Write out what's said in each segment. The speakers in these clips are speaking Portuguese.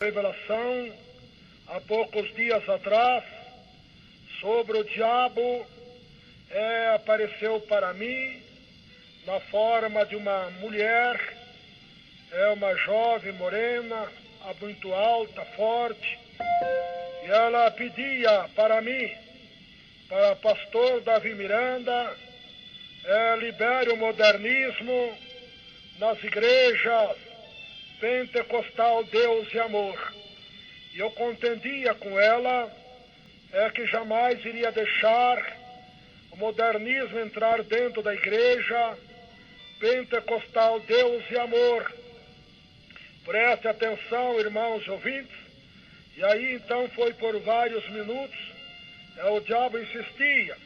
Revelação há poucos dias atrás sobre o diabo apareceu para mim na forma de uma mulher, uma jovem morena, muito alta, forte, e ela pedia para mim, para pastor Davi Miranda, libere o modernismo nas igrejas pentecostal Deus e Amor. E eu contendia com ela que jamais iria deixar o modernismo entrar dentro da igreja pentecostal Deus e Amor. Preste atenção, irmãos ouvintes. E aí então foi por vários minutos, o diabo insistia,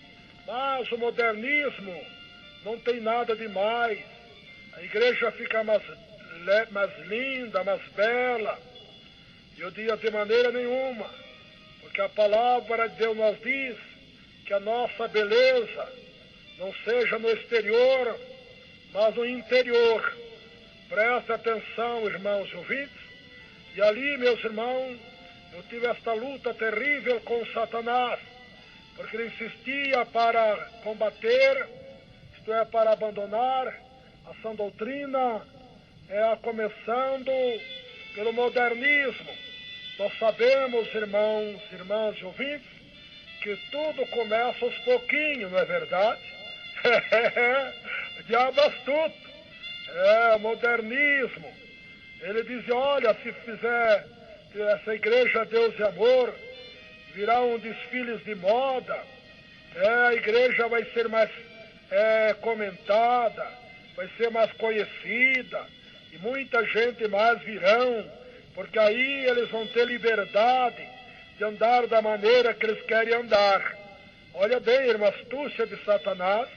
mas o modernismo não tem nada demais, a igreja fica mais linda, mais bela. E eu dizia de maneira nenhuma, porque a palavra de Deus nos diz que a nossa beleza não seja no exterior, mas no interior. Preste atenção, irmãos ouvintes. E ali, meus irmãos, eu tive esta luta terrível com Satanás, porque ele insistia para combater, isto é, para abandonar a sã doutrina, começando pelo modernismo. Nós sabemos, irmãos, irmãs e ouvintes, que tudo começa aos pouquinhos, não é verdade? O diabo é astuto. Modernismo. Ele diz, olha, se fizer essa igreja Deus e Amor, virá um desfiles de moda, a igreja vai ser mais comentada, vai ser mais conhecida, e muita gente mais virão, porque aí eles vão ter liberdade de andar da maneira que eles querem andar. Olha bem, irmã, astúcia de Satanás.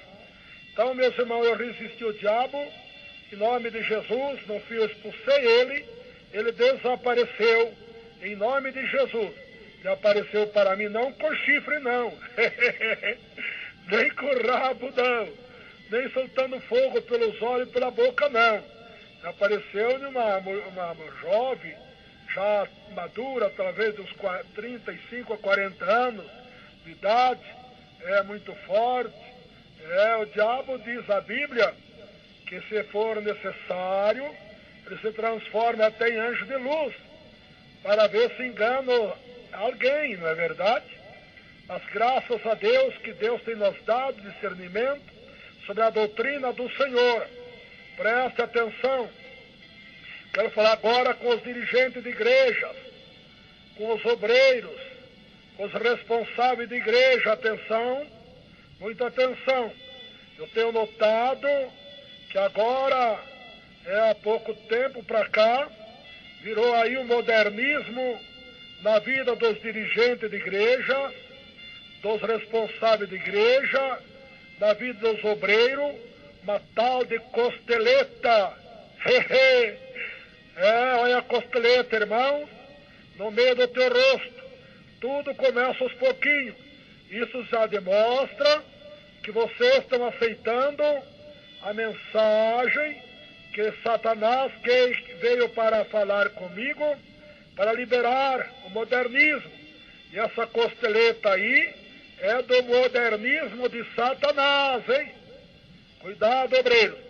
Então, meus irmãos, eu resisti ao diabo, em nome de Jesus, não fui, eu expulsei ele desapareceu, em nome de Jesus. Ele apareceu para mim não com chifre, não, nem com rabo, não, nem soltando fogo pelos olhos e pela boca, não. Ele apareceu numa jovem, já madura, talvez dos 35 a 40 anos de idade, muito forte. O diabo diz a Bíblia que se for necessário, ele se transforma até em anjo de luz, para ver se engana alguém, não é verdade? Mas graças a Deus que Deus tem nos dado discernimento sobre a doutrina do Senhor. Preste atenção. Quero falar agora com os dirigentes de igrejas, com os obreiros, com os responsáveis de igreja. Atenção, muita atenção. Eu tenho notado que agora, há pouco tempo para cá, virou aí um modernismo na vida dos dirigentes de igreja, dos responsáveis de igreja, na vida dos obreiros, uma tal de costeleta. Olha a costeleta, irmão, no meio do teu rosto. Tudo começa aos pouquinhos. Isso já demonstra que vocês estão aceitando a mensagem que Satanás veio para falar comigo, para liberar o modernismo. E essa costeleta aí é do modernismo de Satanás, hein? Cuidado, obreiros.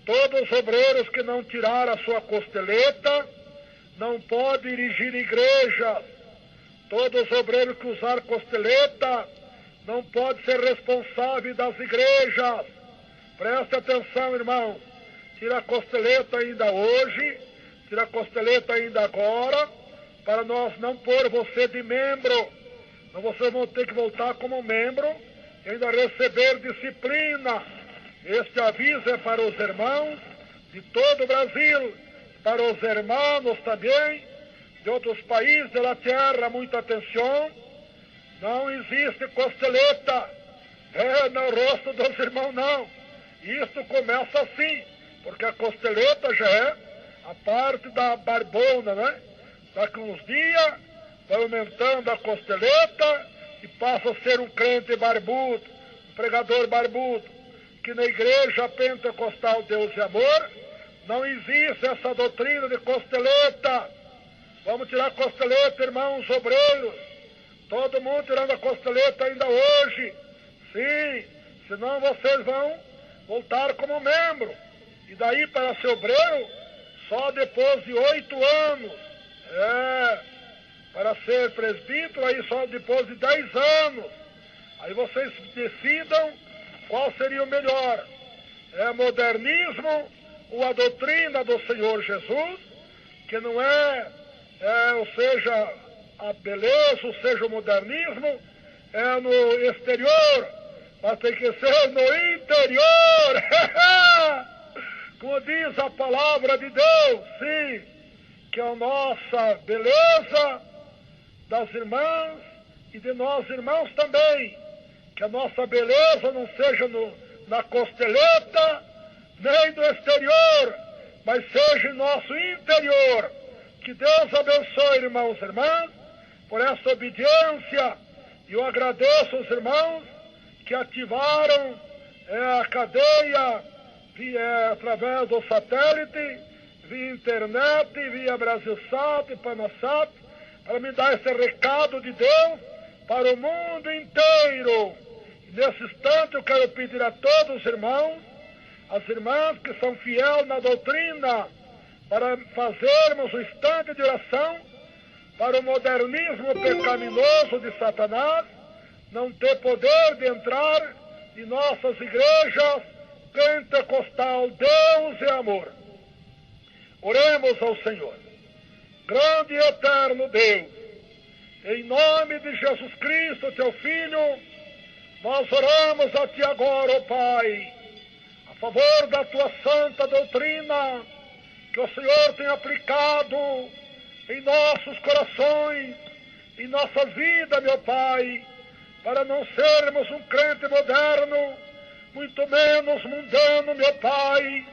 Todos os obreiros que não tiraram a sua costeleta não podem dirigir igrejas. Todos os obreiros que usaram costeleta não podem ser responsáveis das igrejas. Preste atenção, irmão. Tira a costeleta ainda hoje, tira a costeleta ainda agora, para nós não pôr você de membro. Então vocês vão ter que voltar como membro e ainda receber disciplina. Este aviso é para os irmãos de todo o Brasil, para os irmãos também de outros países da terra. Muita atenção. Não existe costeleta no rosto dos irmãos, não. Isto começa assim, porque a costeleta já é a parte da barbona, né? Daqui uns dias vai aumentando a costeleta e passa a ser um crente barbudo, um pregador barbudo. Que na igreja pentecostal Deus e Amor não existe essa doutrina de costeleta. Vamos tirar a costeleta, irmãos obreiros. Todo mundo tirando a costeleta ainda hoje. Sim, senão vocês vão voltar como membro. E daí para ser obreiro, só depois de 8 anos. Para ser presbítero, aí só depois de 10 anos. Aí vocês decidam qual seria o melhor. É modernismo ou a doutrina do Senhor Jesus, que não ou seja, a beleza, ou seja, o modernismo, é no exterior, mas tem que ser no interior. Como diz a palavra de Deus, sim, que a nossa beleza das irmãs e de nós irmãos também, que a nossa beleza não seja na costeleta, nem no exterior, mas seja em nosso interior. Que Deus abençoe, irmãos e irmãs, por essa obediência. E eu agradeço aos irmãos que ativaram a cadeia através do satélite, via internet, via Brasilsat e Panasat, para me dar esse recado de Deus para o mundo inteiro. E nesse instante eu quero pedir a todos os irmãos, as irmãs que são fiéis na doutrina, para fazermos um instante de oração para o modernismo pecaminoso de Satanás não ter poder de entrar em nossas igrejas pentecostal. Deus é amor. Oremos ao Senhor. Grande e eterno Deus, em nome de Jesus Cristo, teu Filho, nós oramos a ti agora, ó Pai, a favor da tua santa doutrina, que o Senhor tem aplicado em nossos corações, em nossa vida, meu Pai, para não sermos um crente moderno, muito menos mundano, meu Pai,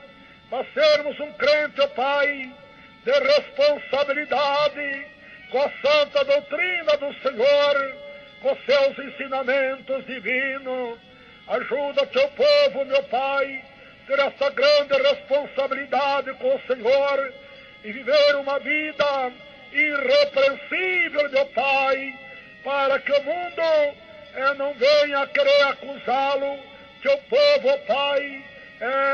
mas sermos um crente, ó Pai, de responsabilidade com a santa doutrina do Senhor, com seus ensinamentos divinos. Ajuda teu povo, meu Pai, ter essa grande responsabilidade com o Senhor e viver uma vida irrepreensível, meu Pai, para que o mundo não venha querer acusá-lo, teu povo, ó Pai,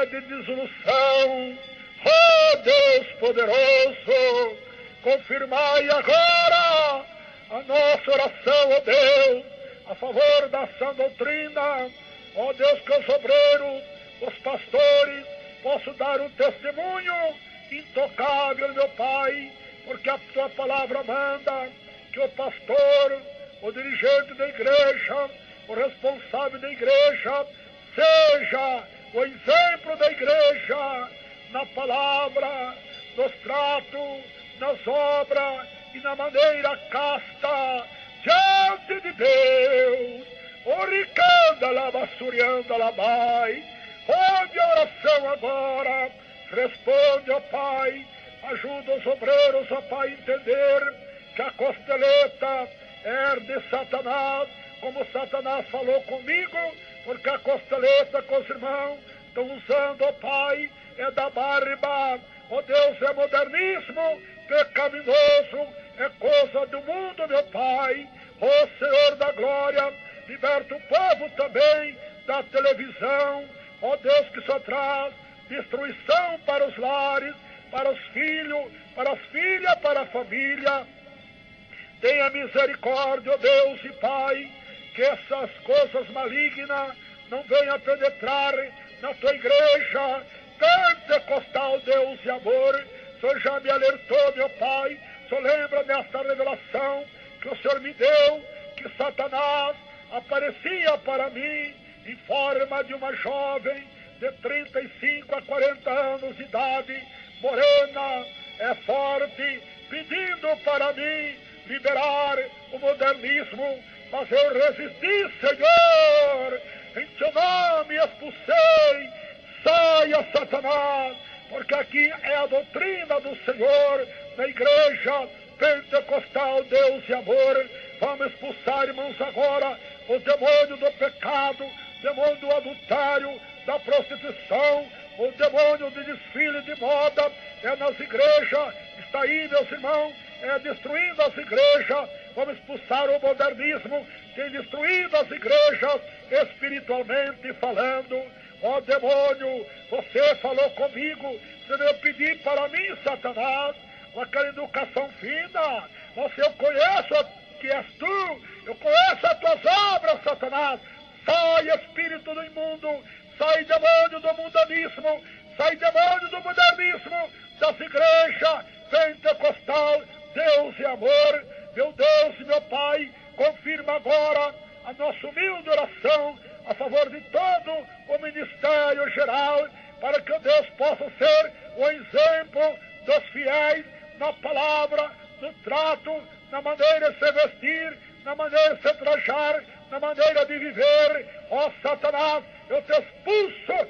de dissolução. Oh Deus poderoso, confirmai agora a nossa oração, ó Deus, a favor da sã doutrina. Ó Deus, que os obreiros, os pastores, possam dar um testemunho intocável, meu Pai, porque a tua palavra manda que o pastor, o dirigente da igreja, o responsável da igreja, seja o exemplo da igreja na palavra, nos tratos, nas obras e na maneira casta diante de Deus. Oricanda labassurianda labai. Ouve a oração agora, responde, ó Pai, ajuda os obreiros, ó Pai, a entender que a costeleta é de Satanás, como Satanás falou comigo, porque a costeleta que os irmãos estão usando, ó Pai, é da barba. Ó Deus, é modernismo pecaminoso, é coisa do mundo, meu Pai. Ó Senhor da glória, liberta o povo também da televisão. Ó Deus, que só traz destruição para os lares, para os filhos, para as filhas, para a família. Tenha misericórdia, ó Deus e Pai, que essas coisas malignas não venham penetrar na tua igreja pentecostal, Deus e amor. O Senhor já me alertou, meu Pai. O Senhor lembra desta revelação que o Senhor me deu, que Satanás aparecia para mim em forma de uma jovem de 35 a 40 anos de idade, morena, forte, pedindo para mim liberar o modernismo, mas eu resisti, Senhor. Em teu nome expulsei. Saia, Satanás, porque aqui é a doutrina do Senhor na igreja pentecostal, Deus e amor. Vamos expulsar, irmãos, agora o demônio do pecado, o demônio do adultério, da prostituição, o demônio de desfile de moda. É nas igrejas, está aí, meus irmãos, destruindo as igrejas, vamos expulsar o modernismo, tem destruído as igrejas, espiritualmente falando. Ó demônio, você falou comigo, você veio pedir para mim, Satanás, aquela educação fina, mas eu conheço que és tu, eu conheço as tuas obras, Satanás. Sai, espírito do imundo, sai, demônio do mundanismo, sai, demônio do modernismo, das igrejas pentecostal. Deus e amor, meu Deus e meu Pai, confirma agora a nossa humilde oração a favor de todo o ministério geral, para que Deus possa ser o exemplo dos fiéis na palavra, no trato, na maneira de se vestir, na maneira de se trajar, na maneira de viver. Ó Satanás, eu te expulso,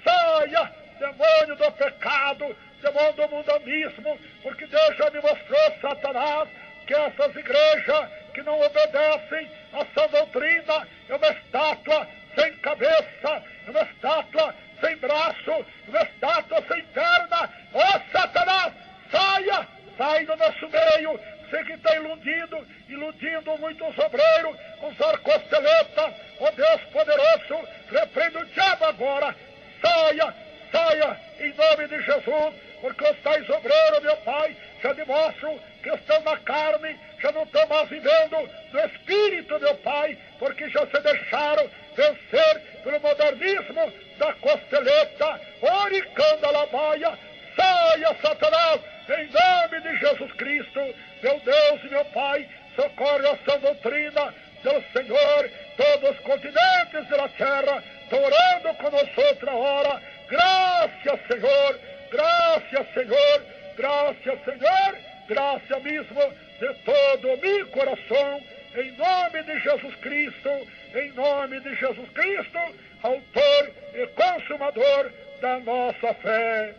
saia, demônio do pecado, demônio do mundanismo, porque Deus já me mostrou, Satanás, que essas igrejas que não obedecem a sã doutrina é uma estátua sem cabeça, é uma estátua sem braço, é uma estátua sem perna. Ó Satanás, saia, sai do nosso meio. Você que está iludindo muitos obreiros com os arcosteletas. Ó Deus poderoso, repreenda o diabo agora. Saia, saia, em nome de Jesus, porque os tais obreiros, meu Pai, já demonstram que estão na carne, já não estão mais vivendo no Espírito, meu Pai, porque já se deixaram vencer pelo modernismo da costeleta. Oricanda Lamaia, saia, Satanás, em nome de Jesus Cristo, meu Deus e meu Pai, socorre a sã doutrina do Senhor. Todos os continentes da terra estão orando com nós outra hora. Graças, Senhor, graças, Senhor, graças, Senhor, graças mesmo de todo o meu coração, em nome de Jesus Cristo, em nome de Jesus Cristo, autor e consumador da nossa fé.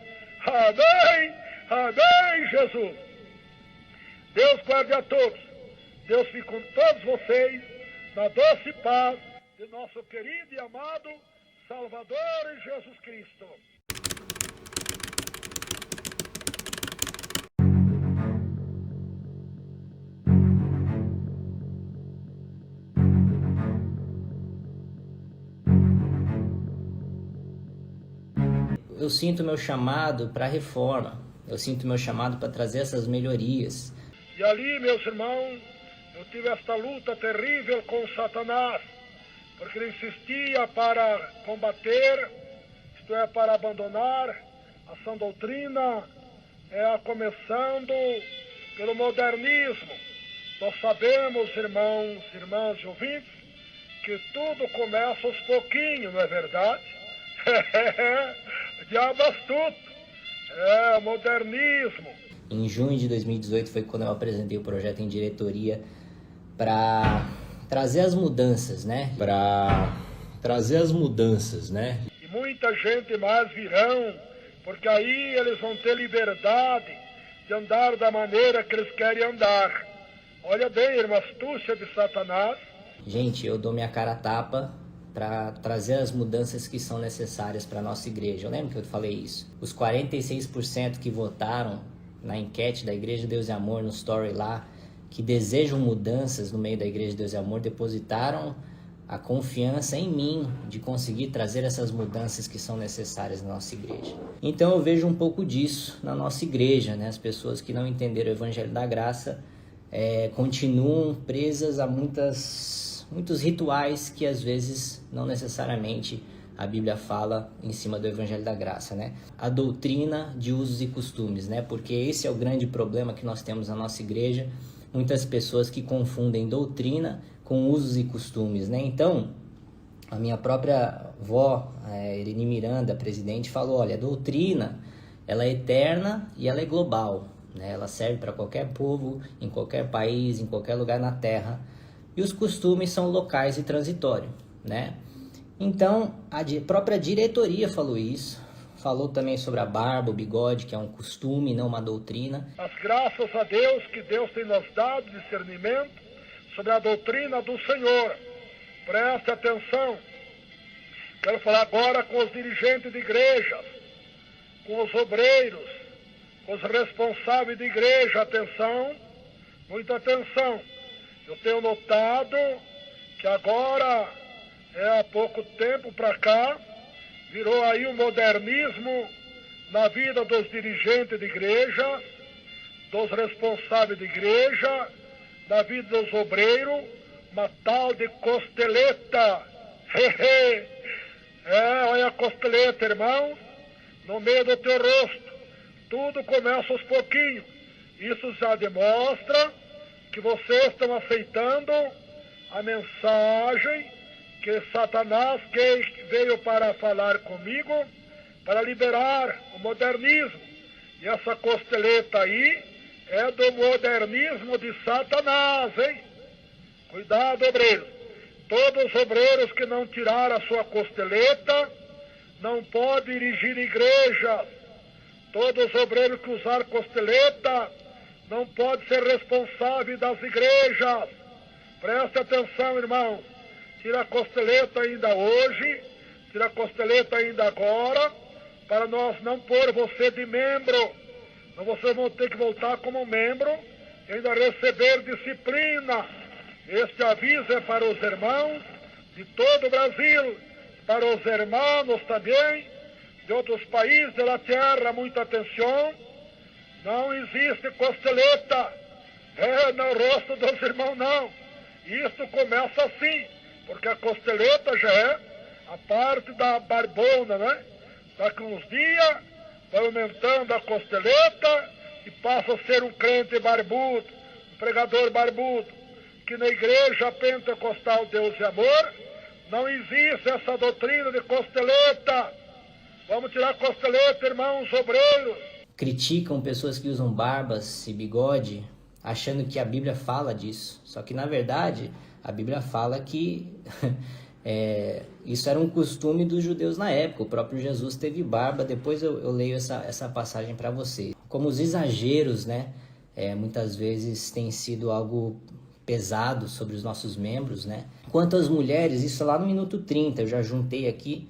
Amém, amém, Jesus. Deus guarde a todos, Deus fique com todos vocês, na doce paz de nosso querido e amado Salvador Jesus Cristo. Eu sinto meu chamado para reforma, eu sinto meu chamado para trazer essas melhorias. E ali, meus irmãos, eu tive esta luta terrível com Satanás, porque ele insistia para combater, isto é, para abandonar a sã doutrina, começando pelo modernismo. Nós sabemos, irmãos, irmãs e ouvintes, que tudo começa aos pouquinhos, não é verdade? Diabo astuto, modernismo. Em junho de 2018 foi quando eu apresentei o projeto em diretoria para trazer as mudanças, né? E muita gente mais virão, porque aí eles vão ter liberdade de andar da maneira que eles querem andar. Olha bem, irmã, astúcia de Satanás. Gente, eu dou minha cara a tapa para trazer as mudanças que são necessárias para a nossa igreja. Eu lembro que eu falei isso. Os 46% que votaram na enquete da Igreja Deus e Amor, no story lá, que desejam mudanças no meio da Igreja Deus e Amor, depositaram a confiança em mim de conseguir trazer essas mudanças que são necessárias na nossa igreja. Então eu vejo um pouco disso na nossa igreja, né? As pessoas que não entenderam o Evangelho da Graça continuam presas a muitos rituais que às vezes não necessariamente a Bíblia fala em cima do Evangelho da Graça, né? A doutrina de usos e costumes, né? Porque esse é o grande problema que nós temos na nossa igreja. Muitas pessoas que confundem doutrina com usos e costumes, né? Então, a minha própria avó, Irene Miranda, presidente, falou, olha, a doutrina, ela é eterna e ela é global, né? Ela serve para qualquer povo, em qualquer país, em qualquer lugar na terra. E os costumes são locais e transitórios, né? Então, a própria diretoria falou isso, falou também sobre a barba, o bigode, que é um costume, não uma doutrina. Mas graças a Deus que Deus tem nos dado discernimento sobre a doutrina do Senhor. Preste atenção. Quero falar agora com os dirigentes de igrejas, com os obreiros, com os responsáveis de igreja. Atenção, Muita atenção. Eu tenho notado que agora, há pouco tempo para cá, virou aí o modernismo na vida dos dirigentes de igreja, dos responsáveis de igreja, na vida dos obreiros, uma tal de costeleta. Olha a costeleta, irmão, no meio do teu rosto. Tudo começa aos pouquinhos. Isso já demonstra que vocês estão aceitando a mensagem que Satanás veio para falar comigo, para liberar o modernismo. E essa costeleta aí é do modernismo de Satanás, hein? Cuidado, obreiros. Todos os obreiros que não tiraram a sua costeleta não podem dirigir igrejas. Todos os obreiros que usaram costeleta não podem ser responsáveis das igrejas. Preste atenção, irmão. Tira a costeleta ainda hoje, tira a costeleta ainda agora, para nós não pôr você de membro. Então vocês vão ter que voltar como membro e ainda receber disciplina. Este aviso é para os irmãos de todo o Brasil, para os irmãos também de outros países da terra. Muita atenção. Não existe costeleta no rosto dos irmãos, não. Isto começa assim, porque a costeleta já é a parte da barbona, né? Daqui uns dias vai aumentando a costeleta e passa a ser um crente barbudo, um pregador barbudo, que na igreja pentecostal Deus e Amor não existe essa doutrina de costeleta. Vamos tirar a costeleta, irmãos obreiros. Criticam pessoas que usam barbas e bigode, achando que a Bíblia fala disso. Só que, na verdade, a Bíblia fala que isso era um costume dos judeus na época. O próprio Jesus teve barba. Depois eu leio essa passagem para vocês. Como os exageros, né, muitas vezes tem sido algo pesado sobre os nossos membros, né? Quanto às mulheres, isso lá no minuto 30, eu já juntei aqui,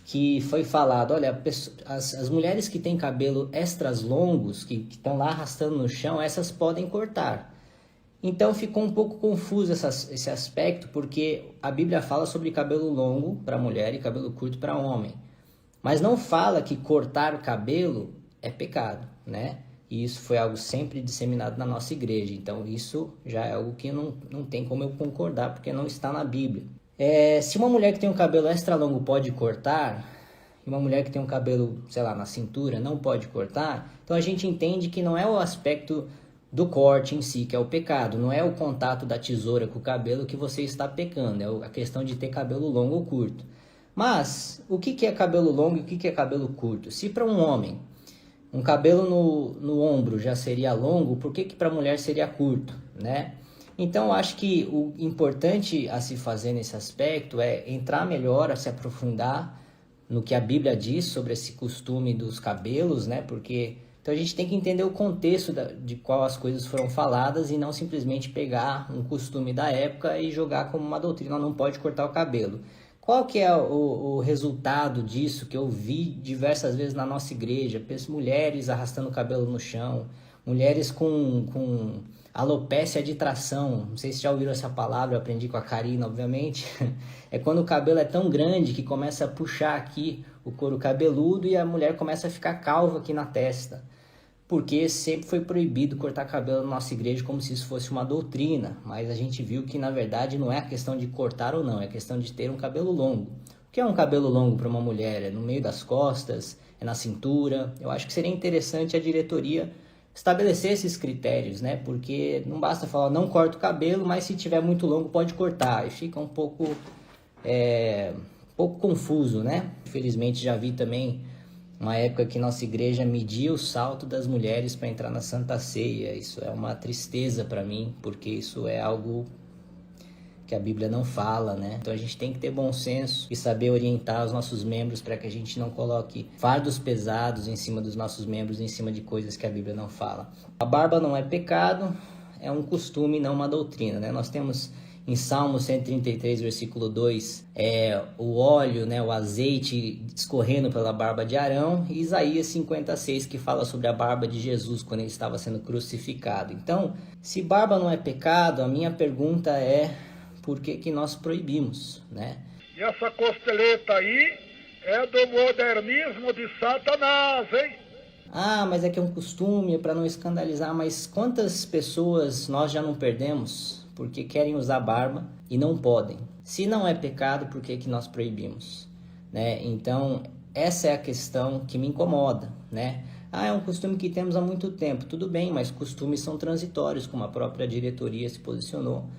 que foi falado, olha, as mulheres que têm cabelo extras longos, que estão lá arrastando no chão, essas podem cortar. Então ficou um pouco confuso esse aspecto, porque a Bíblia fala sobre cabelo longo para mulher e cabelo curto para homem. Mas não fala que cortar o cabelo é pecado, né? E isso foi algo sempre disseminado na nossa igreja. Então isso já é algo que não tem como eu concordar, porque não está na Bíblia. Se uma mulher que tem um cabelo extra longo pode cortar, e uma mulher que tem um cabelo, sei lá, na cintura não pode cortar, então a gente entende que não é o aspecto do corte em si que é o pecado, não é o contato da tesoura com o cabelo que você está pecando, é a questão de ter cabelo longo ou curto. Mas o que é cabelo longo e o que é cabelo curto? Se para um homem um cabelo no ombro já seria longo, por que para a mulher seria curto, né? Então, eu acho que o importante a se fazer nesse aspecto é entrar melhor, a se aprofundar no que a Bíblia diz sobre esse costume dos cabelos, né? Porque então a gente tem que entender o contexto de qual as coisas foram faladas e não simplesmente pegar um costume da época e jogar como uma doutrina, não pode cortar o cabelo. Qual que é o resultado disso que eu vi diversas vezes na nossa igreja? Mulheres arrastando o cabelo no chão, mulheres com alopécia de tração. Não sei se já ouviram essa palavra, eu aprendi com a Karina, obviamente. É quando o cabelo é tão grande que começa a puxar aqui o couro cabeludo e a mulher começa a ficar calva aqui na testa. Porque sempre foi proibido cortar cabelo na nossa igreja como se isso fosse uma doutrina. Mas a gente viu que, na verdade, não é a questão de cortar ou não, é a questão de ter um cabelo longo. O que é um cabelo longo para uma mulher? É no meio das costas? É na cintura? Eu acho que seria interessante a diretoria estabelecer esses critérios, né? Porque não basta falar, não corta o cabelo, mas se tiver muito longo pode cortar. E fica um pouco confuso, né? Infelizmente já vi também uma época que nossa igreja media o salto das mulheres para entrar na Santa Ceia. Isso é uma tristeza para mim, porque isso é algo que a Bíblia não fala, né? Então a gente tem que ter bom senso e saber orientar os nossos membros para que a gente não coloque fardos pesados em cima dos nossos membros, em cima de coisas que a Bíblia não fala. A barba não é pecado, é um costume, não uma doutrina, né? Nós temos Em Salmo 133, versículo 2, o óleo, né, o azeite escorrendo pela barba de Arão, e Isaías 56, que fala sobre a barba de Jesus quando ele estava sendo crucificado. Então, se barba não é pecado, a minha pergunta é por que nós proibimos, né? E essa costeleta aí é do modernismo de Satanás, hein? Ah, mas é que é um costume para não escandalizar, mas quantas pessoas nós já não perdemos porque querem usar barba e não podem? Se não é pecado, por que nós proibimos? Né? Então, essa é a questão que me incomoda, né? Ah, é um costume que temos há muito tempo. Tudo bem, mas costumes são transitórios, como a própria diretoria se posicionou.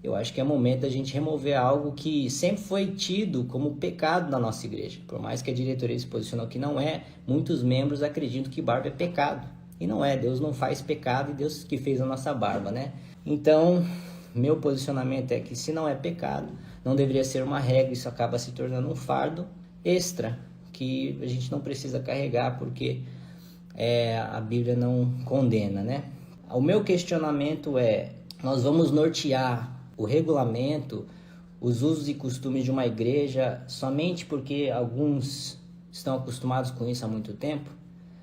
Eu acho que é momento da gente remover algo que sempre foi tido como pecado na nossa igreja. Por mais que a diretoria se posicionou que não é, muitos membros acreditam que barba é pecado. E não é, Deus não faz pecado e Deus que fez a nossa barba, né? Então, meu posicionamento é que se não é pecado, não deveria ser uma regra, isso acaba se tornando um fardo extra, que a gente não precisa carregar porque a Bíblia não condena, né? O meu questionamento é, nós vamos nortear o regulamento, os usos e costumes de uma igreja somente porque alguns estão acostumados com isso há muito tempo?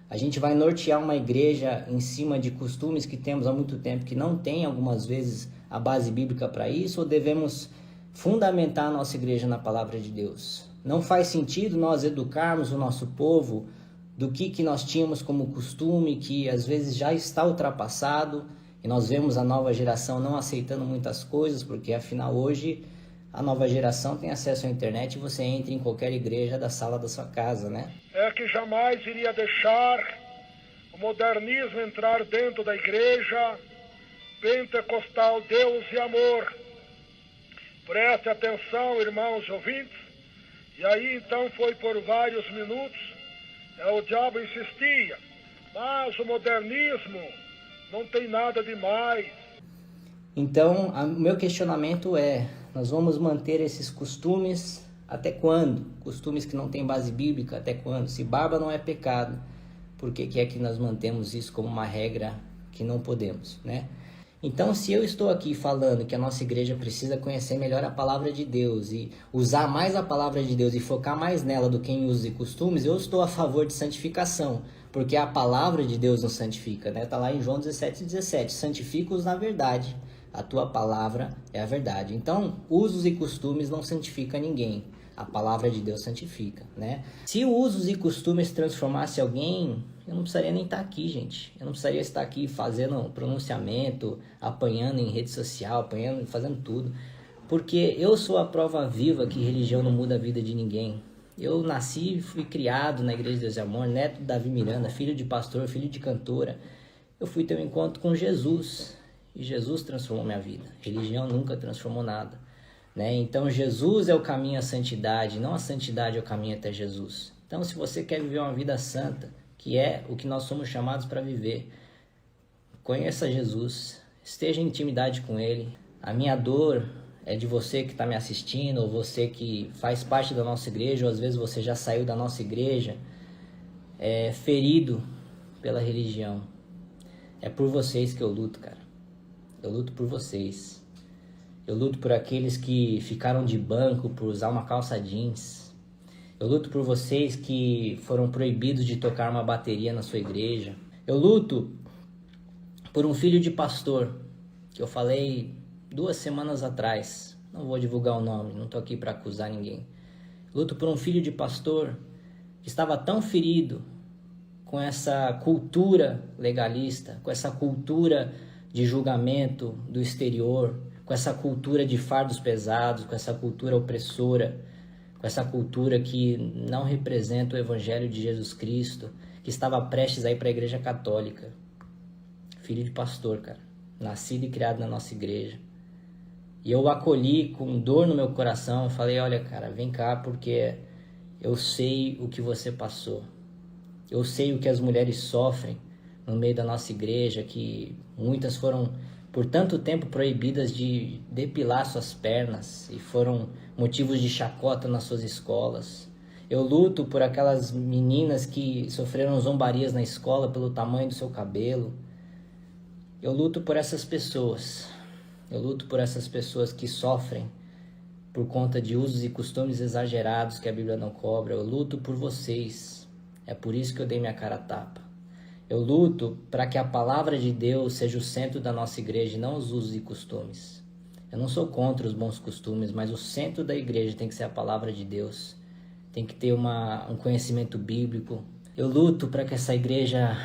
A gente vai nortear uma igreja em cima de costumes que temos há muito tempo, que não tem algumas vezes a base bíblica para isso, ou devemos fundamentar a nossa igreja na palavra de Deus? Não faz sentido nós educarmos o nosso povo do que nós tínhamos como costume, que às vezes já está ultrapassado, e nós vemos a nova geração não aceitando muitas coisas, porque afinal hoje a nova geração tem acesso à internet e você entra em qualquer igreja da sala da sua casa, né? É que jamais iria deixar o modernismo entrar dentro da igreja pentecostal Deus e Amor. Preste atenção, irmãos ouvintes. E aí então foi por vários minutos, o diabo insistia, mas o modernismo não tem nada demais. Então, o meu questionamento é, nós vamos manter esses costumes até quando? Costumes que não têm base bíblica, até quando? Se barba não é pecado, por que é que nós mantemos isso como uma regra que não podemos, né? Então, se eu estou aqui falando que a nossa igreja precisa conhecer melhor a palavra de Deus e usar mais a palavra de Deus e focar mais nela do que em usos e costumes, eu estou a favor de santificação, porque a palavra de Deus nos santifica, né? Tá lá em João 17:17, santifica-os na verdade, a tua palavra é a verdade. Então, usos e costumes não santificam ninguém, a palavra de Deus santifica, né? Se usos e costumes transformasse alguém, eu não precisaria nem estar aqui, gente. Eu não precisaria estar aqui fazendo pronunciamento, apanhando em rede social, apanhando, fazendo tudo. Porque eu sou a prova viva que religião não muda a vida de ninguém. Eu nasci e fui criado na Igreja de Deus e Amor, neto de Davi Miranda, filho de pastor, filho de cantora. Eu fui ter um encontro com Jesus e Jesus transformou minha vida. Religião nunca transformou nada, né? Então Jesus é o caminho à santidade, não a santidade é o caminho até Jesus. Então se você quer viver uma vida santa, que é o que nós somos chamados para viver, conheça Jesus, esteja em intimidade com Ele. A minha dor é de você que está me assistindo, ou você que faz parte da nossa igreja, ou às vezes você já saiu da nossa igreja, ferido pela religião. É por vocês que eu luto, cara. Eu luto por vocês. Eu luto por aqueles que ficaram de banco por usar uma calça jeans. Eu luto por vocês que foram proibidos de tocar uma bateria na sua igreja. Eu luto por um filho de pastor, que eu falei 2 semanas atrás. Não vou divulgar o nome, não estou aqui para acusar ninguém. Luto por um filho de pastor que estava tão ferido com essa cultura legalista, com essa cultura de julgamento do exterior, com essa cultura de fardos pesados, com essa cultura opressora, com essa cultura que não representa o Evangelho de Jesus Cristo, que estava prestes a ir para a Igreja Católica. Filho de pastor, cara. Nascido e criado na nossa igreja. E eu o acolhi com dor no meu coração. Falei, olha, cara, vem cá porque eu sei o que você passou. Eu sei o que as mulheres sofrem no meio da nossa igreja, que muitas foram por tanto tempo proibidas de depilar suas pernas e foram motivos de chacota nas suas escolas. Eu luto por aquelas meninas que sofreram zombarias na escola pelo tamanho do seu cabelo. Eu luto por essas pessoas. Eu luto por essas pessoas que sofrem por conta de usos e costumes exagerados que a Bíblia não cobra. Eu luto por vocês. É por isso que eu dei minha cara a tapa. Eu luto para que a palavra de Deus seja o centro da nossa igreja e não os usos e costumes. Eu não sou contra os bons costumes, mas o centro da igreja tem que ser a palavra de Deus. Tem que ter um conhecimento bíblico. Eu luto para que essa igreja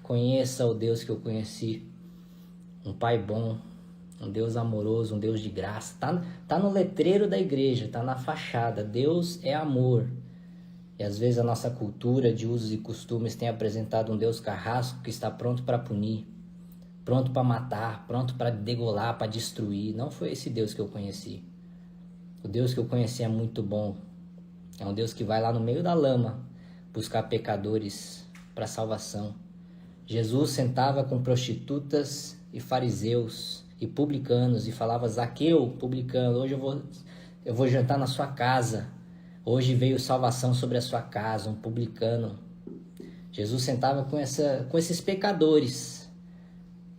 conheça o Deus que eu conheci. Um Pai bom, um Deus amoroso, um Deus de graça. Tá no letreiro da igreja, tá na fachada. Deus é amor. E às vezes a nossa cultura de usos e costumes tem apresentado um Deus carrasco que está pronto para punir, pronto para matar, pronto para degolar, para destruir. Não foi esse Deus que eu conheci. O Deus que eu conheci é muito bom. É um Deus que vai lá no meio da lama buscar pecadores para salvação. Jesus sentava com prostitutas e fariseus e publicanos e falava: Zaqueu, publicano, hoje eu vou jantar na sua casa. Hoje veio salvação sobre a sua casa, um publicano. Jesus sentava com esses pecadores.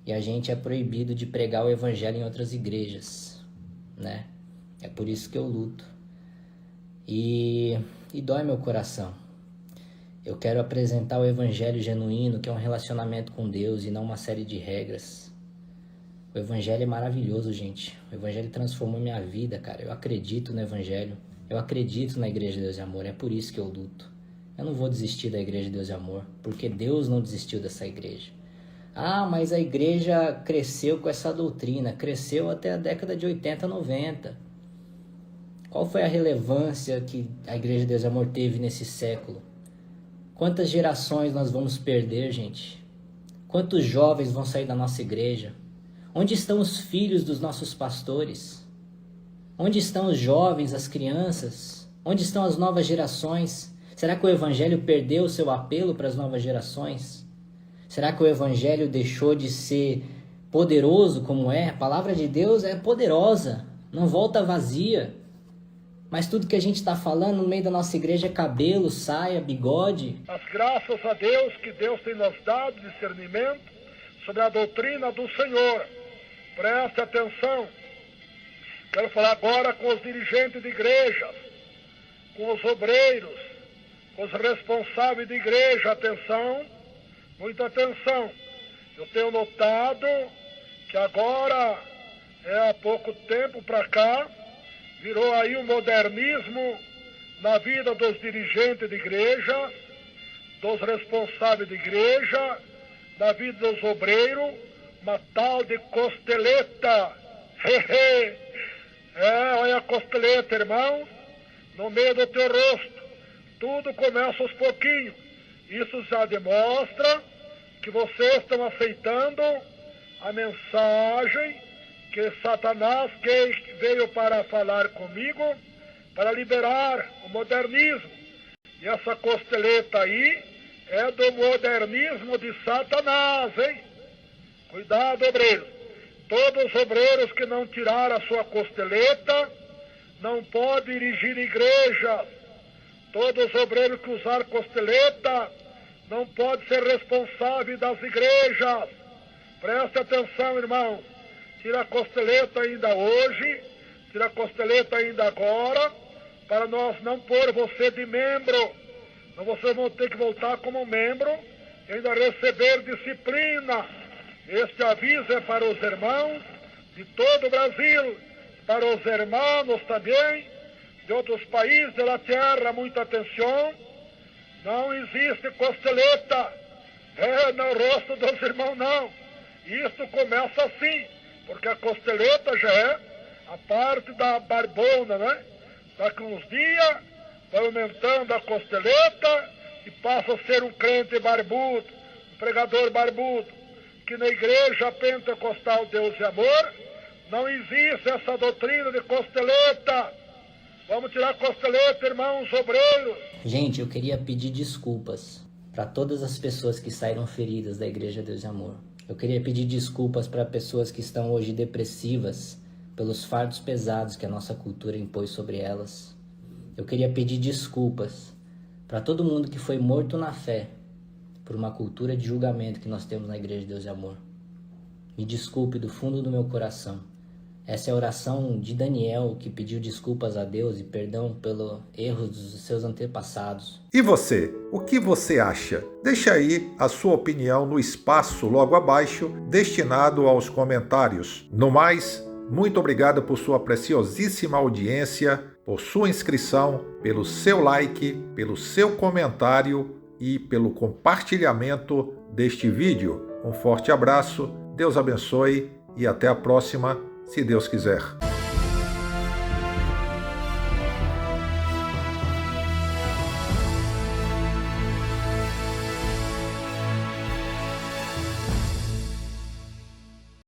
E a gente é proibido de pregar o evangelho em outras igrejas, né? É por isso que eu luto. E dói meu coração. Eu quero apresentar o evangelho genuíno, que é um relacionamento com Deus e não uma série de regras. O evangelho é maravilhoso, gente. O evangelho transformou minha vida, cara. Eu acredito no evangelho. Eu acredito na Igreja de Deus e Amor. É por isso que eu luto. Eu não vou desistir da Igreja de Deus e Amor, porque Deus não desistiu dessa igreja. Ah, mas a igreja cresceu com essa doutrina. Cresceu até a década de 80, 90. Qual foi a relevância que a Igreja de Deus e Amor teve nesse século? Quantas gerações nós vamos perder, gente? Quantos jovens vão sair da nossa igreja? Onde estão os filhos dos nossos pastores? Onde estão os jovens, as crianças? Onde estão as novas gerações? Será que o evangelho perdeu o seu apelo para as novas gerações? Será que o evangelho deixou de ser poderoso como é? A palavra de Deus é poderosa, não volta vazia. Mas tudo que a gente está falando no meio da nossa igreja é cabelo, saia, bigode. As graças a Deus que Deus tem nos dado discernimento sobre a doutrina do Senhor. Preste atenção. Quero falar agora com os dirigentes de igrejas, com os obreiros, com os responsáveis de igreja. Atenção, muita atenção. Eu tenho notado que agora, há pouco tempo para cá, virou aí um modernismo na vida dos dirigentes de igreja, dos responsáveis de igreja, na vida dos obreiros, uma tal de costeleta. Olha a costeleta, irmão, no meio do teu rosto. Tudo começa aos pouquinhos. Isso já demonstra que vocês estão aceitando a mensagem que Satanás veio para falar comigo, para liberar o modernismo. E essa costeleta aí é do modernismo de Satanás, hein? Cuidado, obreiros. Todos os obreiros que não tiraram a sua costeleta não podem dirigir igrejas. Todos os obreiros que usaram costeleta não podem ser responsáveis das igrejas. Preste atenção, irmão. Tira a costeleta ainda hoje, tira a costeleta ainda agora, para nós não pôr você de membro. Então vocês vão ter que voltar como membro e ainda receber disciplina. Este aviso é para os irmãos de todo o Brasil, para os irmãos também de outros países da terra. Muita atenção, não existe costeleta no rosto dos irmãos, não. Isto começa assim, porque a costeleta já é a parte da barbona, né? Daqui uns dias vai aumentando a costeleta e passa a ser um crente barbudo, um pregador barbudo. Que na igreja pentecostal Deus e Amor não existe essa doutrina de costeleta. Vamos tirar a costeleta, irmãos obreiros. Gente, eu queria pedir desculpas para todas as pessoas que saíram feridas da Igreja Deus e Amor. Eu queria pedir desculpas para pessoas que estão hoje depressivas pelos fardos pesados que a nossa cultura impôs sobre elas. Eu queria pedir desculpas para todo mundo que foi morto na fé por uma cultura de julgamento que nós temos na Igreja de Deus e Amor. Me desculpe do fundo do meu coração. Essa é a oração de Daniel, que pediu desculpas a Deus e perdão pelo erro dos seus antepassados. E você? O que você acha? Deixa aí a sua opinião no espaço logo abaixo, destinado aos comentários. No mais, muito obrigado por sua preciosíssima audiência, por sua inscrição, pelo seu like, pelo seu comentário e pelo compartilhamento deste vídeo. Um forte abraço, Deus abençoe e até a próxima, se Deus quiser.